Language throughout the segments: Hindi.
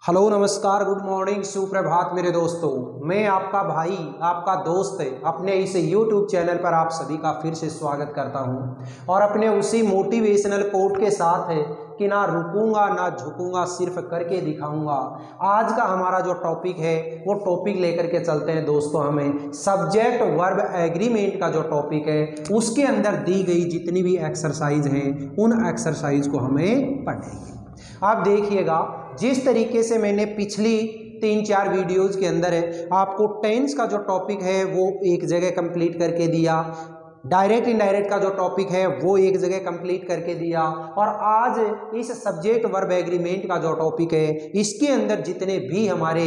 हेलो नमस्कार गुड मॉर्निंग सुप्रभात मेरे दोस्तों। मैं आपका भाई आपका दोस्त अपने इस YouTube चैनल पर आप सभी का फिर से स्वागत करता हूं और अपने उसी मोटिवेशनल कोट के साथ है कि ना रुकूंगा ना झुकूंगा, सिर्फ करके दिखाऊंगा। आज का हमारा जो टॉपिक है वो टॉपिक लेकर के चलते हैं दोस्तों। हमें सब्जेक्ट वर्ब एग्रीमेंट का जो टॉपिक है उसके अंदर दी गई जितनी भी एक्सरसाइज हैं उन एक्सरसाइज को हमें पढ़ेंगे। आप देखिएगा जिस तरीके से मैंने पिछली 3-4 वीडियोज़ के अंदर है आपको टेंस का जो टॉपिक है वो एक जगह कंप्लीट करके दिया, डायरेक्ट इनडायरेक्ट का जो टॉपिक है वो एक जगह कंप्लीट करके दिया, और आज इस सब्जेक्ट वर्ब एग्रीमेंट का जो टॉपिक है इसके अंदर जितने भी हमारे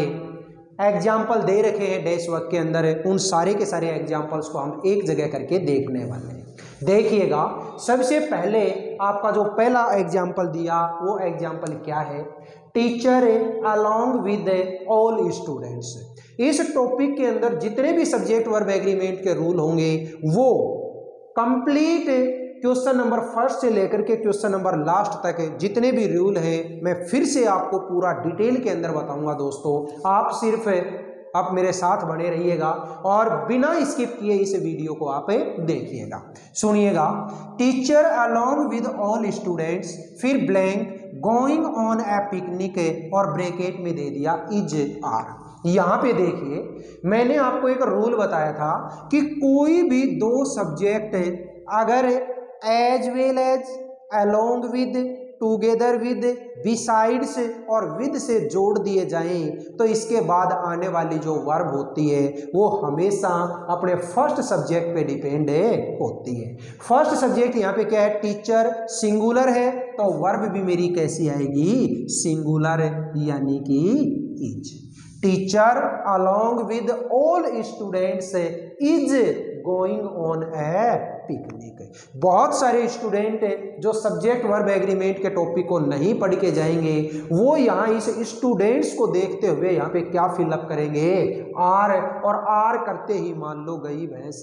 एग्जाम्पल दे रखे हैं डैश वर्क के अंदर उन सारे के सारे एग्जाम्पल्स को हम एक जगह करके देखने वाले हैं। देखिएगा सबसे पहले आपका जो पहला एग्जाम्पल दिया वो एग्जाम्पल क्या है, teacher along with all students. इस टॉपिक के अंदर जितने भी सब्जेक्ट वर्ब एग्रीमेंट के रूल होंगे वो कंप्लीट क्वेश्चन नंबर फर्स्ट से लेकर के क्वेश्चन नंबर लास्ट तक जितने भी रूल हैं मैं फिर से आपको पूरा डिटेल के अंदर बताऊंगा दोस्तों। आप सिर्फ आप मेरे साथ बने रहिएगा और बिना स्किप किए इस वीडियो को आप देखिएगा, सुनिएगा। Teacher along with all students, फिर blank going on a picnic और ब्रैकेट में दे दिया इज आर। यहाँ पे देखिए मैंने आपको एक रूल बताया था कि कोई भी दो सब्जेक्ट अगर as well as, along with, together with, besides और विद से जोड़ दिए जाएं तो इसके बाद आने वाली जो वर्ब होती है वो हमेशा अपने फर्स्ट सब्जेक्ट पे डिपेंड होती है। फर्स्ट सब्जेक्ट यहाँ पे क्या है, टीचर, सिंगुलर है तो वर्ब भी मेरी कैसी आएगी, सिंगुलर, यानी कि is. Teacher along with all students is going on a picnic. बहुत सारे स्टूडेंट जो सब्जेक्ट वर्ब एग्रीमेंट के टॉपिक को नहीं पढ़ के जाएंगे वो यहाँ इस स्टूडेंट्स को देखते हुए यहाँ पे क्या फिलअप करेंगे, आर, और आर करते ही मान लो गई भैंस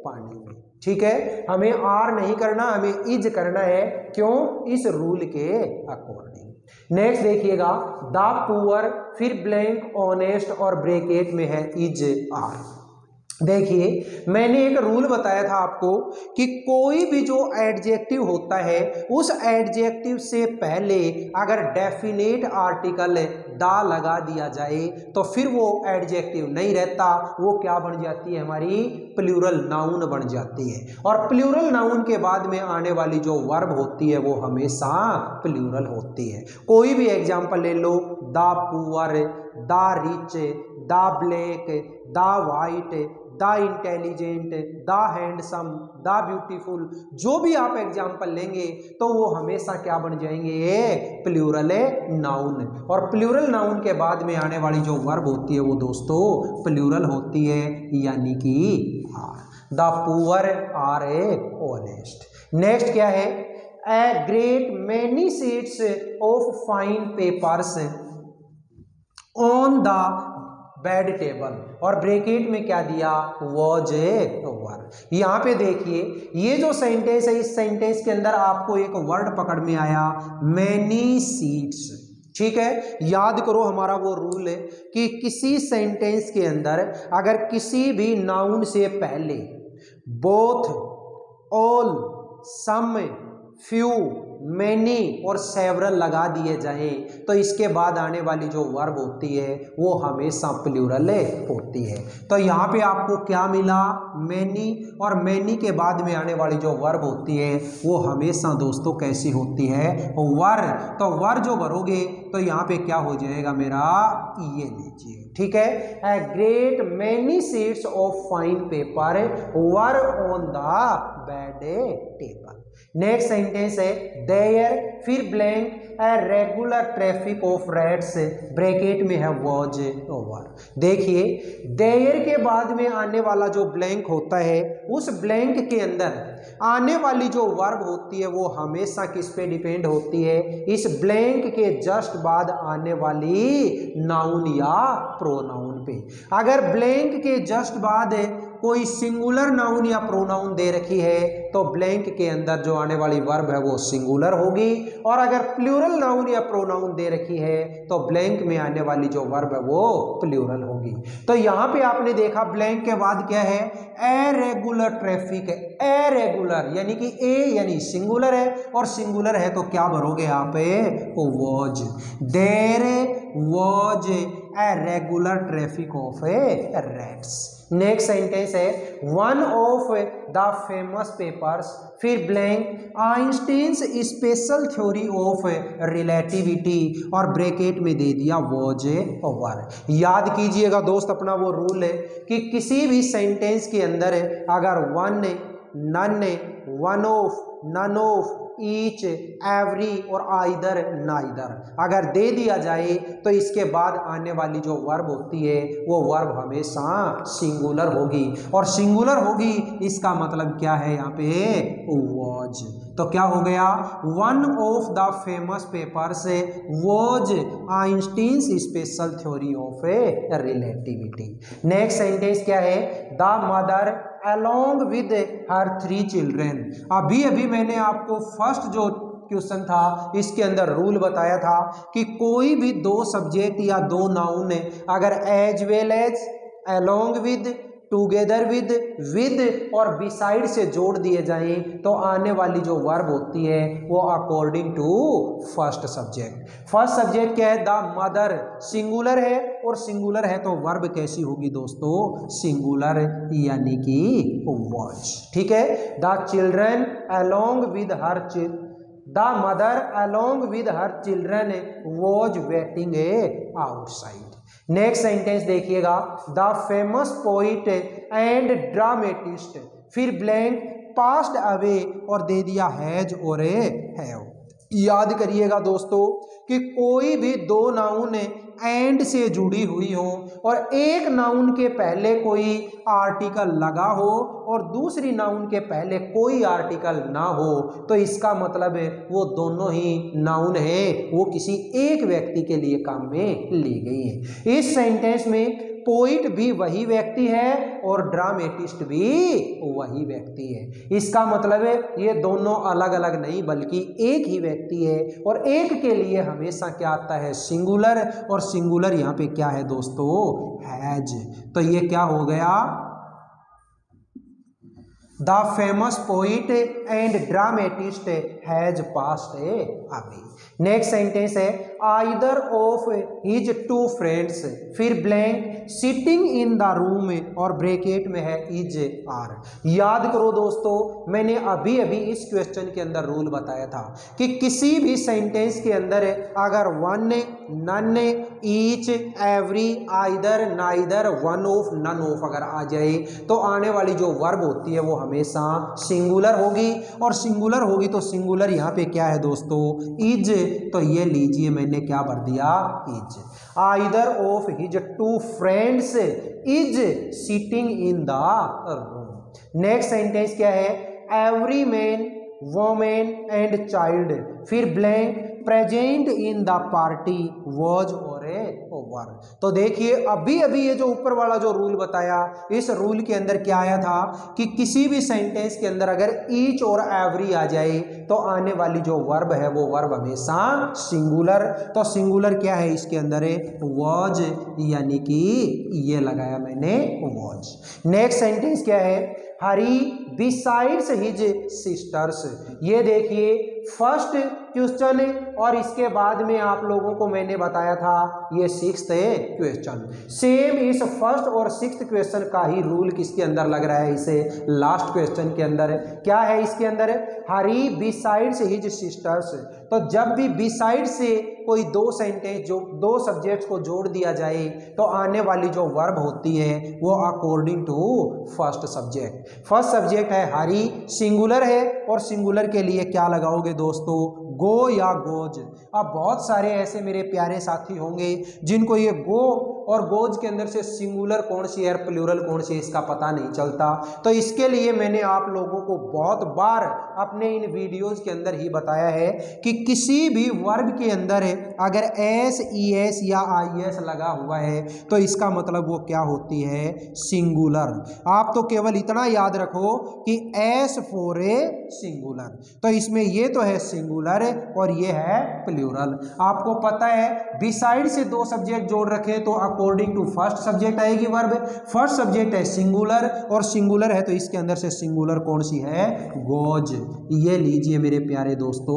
पानी में। ठीक है, हमें आर नहीं करना, हमें इज करना है। क्यों? इस रूल के अकॉर्डिंग। नेक्स्ट देखिएगा, द पुअर, फिर ब्लैंक ऑनेस्ट और ब्रैकेट में है इज आर। देखिए मैंने एक रूल बताया था आपको कि कोई भी जो एडजेक्टिव होता है उस एडजेक्टिव से पहले अगर डेफिनेट आर्टिकल दा लगा दिया जाए तो फिर वो एडजेक्टिव नहीं रहता, वो क्या बन जाती है, हमारी प्लूरल नाउन बन जाती है। और प्लूरल नाउन के बाद में आने वाली जो वर्ब होती है वो हमेशा प्लूरल होती है। कोई भी एग्जाम्पल ले लो, the poor, the rich, the black, the white, the intelligent, the handsome, the beautiful, जो भी आप एग्जाम्पल लेंगे तो वो हमेशा क्या बन जाएंगे, प्लूरल नाउन। और प्लूरल नाउन के बाद में आने वाली जो वर्ब होती है वो दोस्तों प्लूरल होती है, यानी कि are. The poor are a honest. Next क्या है, a great many sheets of fine papers on the bed table, और ब्रैकेट में क्या दिया, वॉज ए वर। यहाँ पे देखिए ये जो सेंटेंस है इस सेंटेंस के अंदर आपको एक वर्ड पकड़ में आया, मैनी सीट्स। ठीक है, याद करो हमारा वो रूल है कि किसी सेंटेंस के अंदर अगर किसी भी नाउन से पहले बोथ, ऑल, सम, फ्यू, मैनी और सेवरल लगा दिए जाएं तो इसके बाद आने वाली जो वर्ब होती है वो हमेशा प्लूरल होती है। तो यहाँ पे आपको क्या मिला, मैनी, और मैनी के बाद में आने वाली जो वर्ब होती है वो हमेशा दोस्तों कैसी होती है, वर। तो वर जो भरोगे तो यहाँ पे क्या हो जाएगा मेरा, ये लीजिए। ठीक है, a great many sheets of fine paper were on the bed table. Next sentence है देयर, फिर blank A regular traffic of rats, bracket में है वॉज ओवर। देखिए देयर के बाद में आने वाला जो ब्लैंक होता है उस ब्लैंक के अंदर आने वाली जो वर्ब होती है वो हमेशा किस पे डिपेंड होती है, इस ब्लैंक के जस्ट बाद आने वाली नाउन या प्रोनाउन पे। अगर ब्लैंक के जस्ट बाद कोई सिंगुलर नाउन या प्रोनाउन दे रखी है तो ब्लैंक के अंदर जो आने वाली वर्ब है वो सिंगुलर होगी, और अगर प्लूरल नाउन या प्रोनाउन दे रखी है तो ब्लैंक में आने वाली जो वर्ब है वो प्लूरल होगी। तो यहाँ पे आपने देखा ब्लैंक के बाद क्या है, इरेगुलर ट्रैफिक है। इरेगुलर यानी कि ए यानी सिंगुलर है, और सिंगुलर है तो क्या भरोगे यहाँ पे, was. There was a regular traffic of rats. Next sentence है, one of the famous papers, फिर blank Einstein's special theory of relativity, और ब्रैकेट में दे दिया वॉज वर। याद कीजिएगा दोस्त, अपना वो रूल है कि किसी भी सेंटेंस के अंदर अगर one, none, one of, none of, each, every और आइदर, नाइदर अगर दे दिया जाए तो इसके बाद आने वाली जो वर्ब होती है वो वर्ब हमेशा सिंगुलर होगी, और सिंगुलर होगी इसका मतलब क्या है यहाँ पे, वॉज। तो क्या हो गया, one of the famous papers was Einstein's special theory of relativity. Next sentence क्या है, the mother along with her 3 children। अभी अभी मैंने आपको फर्स्ट जो क्वेश्चन था इसके अंदर रूल बताया था कि कोई भी दो सब्जेक्ट या दो नाउन अगर as well as, along with, together with और बिसाइड से जोड़ दिए जाएं तो आने वाली जो वर्ब होती है वो according to first subject. First subject क्या है, द मदर, सिंगुलर है, और सिंगुलर है तो वर्ब कैसी होगी दोस्तों, सिंगुलर यानी कि वॉच। ठीक है, the children along with her, the mother along with her children was waiting outside. Next sentence देखिएगा, the famous poet and dramatist, फिर ब्लैंक पास्ड अवे और दे दिया हैज और हैव। याद करिएगा दोस्तों कि कोई भी दो नाउन एंड से जुड़ी हुई हो और एक नाउन के पहले कोई आर्टिकल लगा हो और दूसरी नाउन के पहले कोई आर्टिकल ना हो तो इसका मतलब है वो दोनों ही नाउन है, वो किसी एक व्यक्ति के लिए काम में ली गई है। इस सेंटेंस में पोइट भी वही व्यक्ति है और ड्रामेटिस्ट भी वही व्यक्ति है। इसका मतलब है ये दोनों अलग अलग नहीं बल्कि एक ही व्यक्ति है, और एक के लिए हमेशा क्या आता है, सिंगुलर, और सिंगुलर यहाँ पे क्या है दोस्तों, हैज। तो ये क्या हो गया, the famous poet and dramatist has passed away. Next sentence है, आइदर ऑफ हिज 2 फ्रेंड्स, फिर blank sitting in the room और ब्रैकेट में है इज आर। याद करो दोस्तों, मैंने अभी अभी इस क्वेश्चन के अंदर रूल बताया था कि किसी भी सेंटेंस के अंदर अगर one, none, each, every, either, neither, one of, none of अगर आ जाए तो आने वाली जो वर्ब होती है वो हमेशा सिंगुलर होगी, और सिंगुलर होगी तो सिंगुलर यहाँ पे क्या है दोस्तों, इज। तो ये लीजिए मैंने क्या भर दिया, is. Either of his 2 friends is sitting in the room. Next sentence क्या है, every man, women and child, फिर blank present in the party was और ओवर। तो देखिए अभी अभी ये जो ऊपर वाला जो रूल बताया, इस रूल के अंदर क्या आया था कि किसी भी सेंटेंस के अंदर अगर ईच और एवरी आ जाए तो आने वाली जो वर्ब है वो वर्ब हमेशा सिंगुलर। तो सिंगुलर क्या है इसके अंदर है, वॉज, यानी कि ये लगाया मैंने वॉज। नेक्स्ट सेंटेंस क्या है, हरी बिसाइड्स हिज सिस्टर्स। ये देखिए फर्स्ट क्वेश्चन और इसके बाद में आप लोगों को मैंने बताया था ये 6th क्वेश्चन। सेम इस फर्स्ट और 6th क्वेश्चन का ही रूल किसके अंदर लग रहा है, इसे लास्ट क्वेश्चन के अंदर। क्या है इसके अंदर, हरी बिसाइड्स हिज सिस्टर्स। तो जब भी बिसाइड से कोई दो सेंटेंस जो दो सब्जेक्ट्स को जोड़ दिया जाए तो आने वाली जो वर्ब होती है वो according to first subject. First subject है हरी, सिंगुलर है, और सिंगुलर के लिए क्या लगाओगे दोस्तों, गो या गोज। अब बहुत सारे ऐसे मेरे प्यारे साथी होंगे जिनको ये गो और गोज के अंदर से सिंगुलर कौन सी है और प्लूरल कौन सी है इसका पता नहीं चलता। तो इसके लिए मैंने आप लोगों को बहुत बार अपने इन वीडियोज के अंदर ही बताया है कि किसी भी वर्ब के अंदर अगर एस, ई एस या आई एस लगा हुआ है तो इसका मतलब वो क्या होती है, सिंगुलर। आप तो केवल इतना याद रखो कि एस फॉर ए सिंगुलर, तो इसमें ये तो है सिंगुलर और ये है प्लूरल। आपको पता है बिसाइड से दो सब्जेक्ट जोड़ रखे तो अकॉर्डिंग टू फर्स्ट सब्जेक्ट आएगी वर्ब। फर्स्ट सब्जेक्ट है सिंगुलर और सिंगुलर है तो इसके अंदर से सिंगुलर कौन सी है, गोज। ये लीजिए मेरे प्यारे दोस्तों,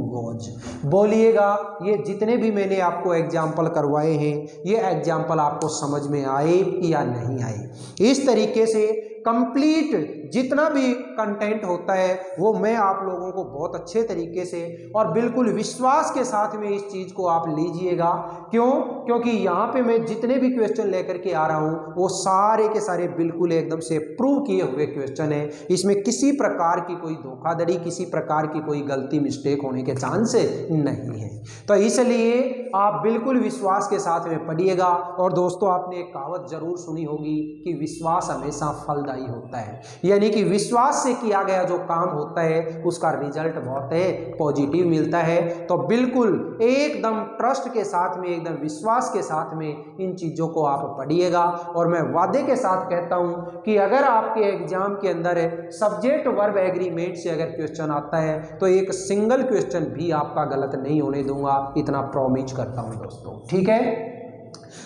गोज। बोलिएगा ये जितने भी मैंने आपको एग्जाम्पल करवाए हैं ये एग्जाम्पल आपको समझ में आए या नहीं आए। इस तरीके से कंप्लीट जितना भी कंटेंट होता है वो मैं आप लोगों को बहुत अच्छे तरीके से और बिल्कुल विश्वास के साथ में इस चीज़ को आप लीजिएगा। क्यों? क्योंकि यहाँ पे मैं जितने भी क्वेश्चन लेकर के आ रहा हूँ वो सारे के सारे बिल्कुल एकदम से प्रूव किए हुए क्वेश्चन है। इसमें किसी प्रकार की कोई धोखाधड़ी, किसी प्रकार की कोई गलती, मिस्टेक होने के चांस नहीं है। तो इसलिए आप बिल्कुल विश्वास के साथ में पढ़िएगा। और दोस्तों आपने एक कहावत जरूर सुनी होगी कि विश्वास हमेशा फलदायी होता है, यानी कि विश्वास से किया गया जो काम होता है उसका रिजल्ट बहुत पॉजिटिव मिलता है। तो बिल्कुल एकदम ट्रस्ट के साथ में, एकदम विश्वास के साथ में इन चीज़ों को आप पढ़िएगा। और मैं वादे के साथ कहता हूं कि अगर आपके एग्जाम के अंदर सब्जेक्ट वर्ब एग्रीमेंट से अगर क्वेश्चन आता है तो एक सिंगल क्वेश्चन भी आपका गलत नहीं होने दूंगा, इतना प्रॉमिस करता हूं दोस्तों। ठीक है,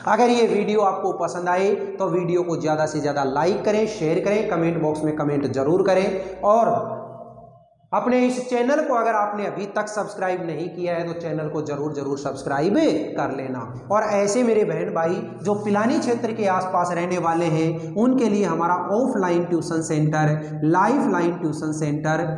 अगर ये वीडियो आपको पसंद आए तो वीडियो को ज़्यादा से ज़्यादा लाइक करें, शेयर करें, कमेंट बॉक्स में कमेंट जरूर करें। और अपने इस चैनल को अगर आपने अभी तक सब्सक्राइब नहीं किया है तो चैनल को जरूर सब्सक्राइब कर लेना। और ऐसे मेरे बहन भाई जो पिलानी क्षेत्र के आसपास रहने वाले हैं उनके लिए हमारा offline tuition centre, life line tuition centre,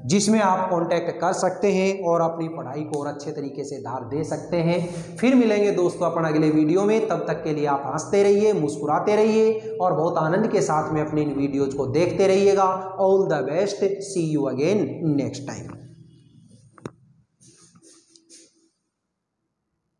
जिसमें आप कांटेक्ट कर सकते हैं और अपनी पढ़ाई को और अच्छे तरीके से धार दे सकते हैं। फिर मिलेंगे दोस्तों अपन अगले वीडियो में, तब तक के लिए आप हंसते रहिए, मुस्कुराते रहिए और बहुत आनंद के साथ में अपनी इन वीडियोज को देखते रहिएगा। All the best, see you again next time.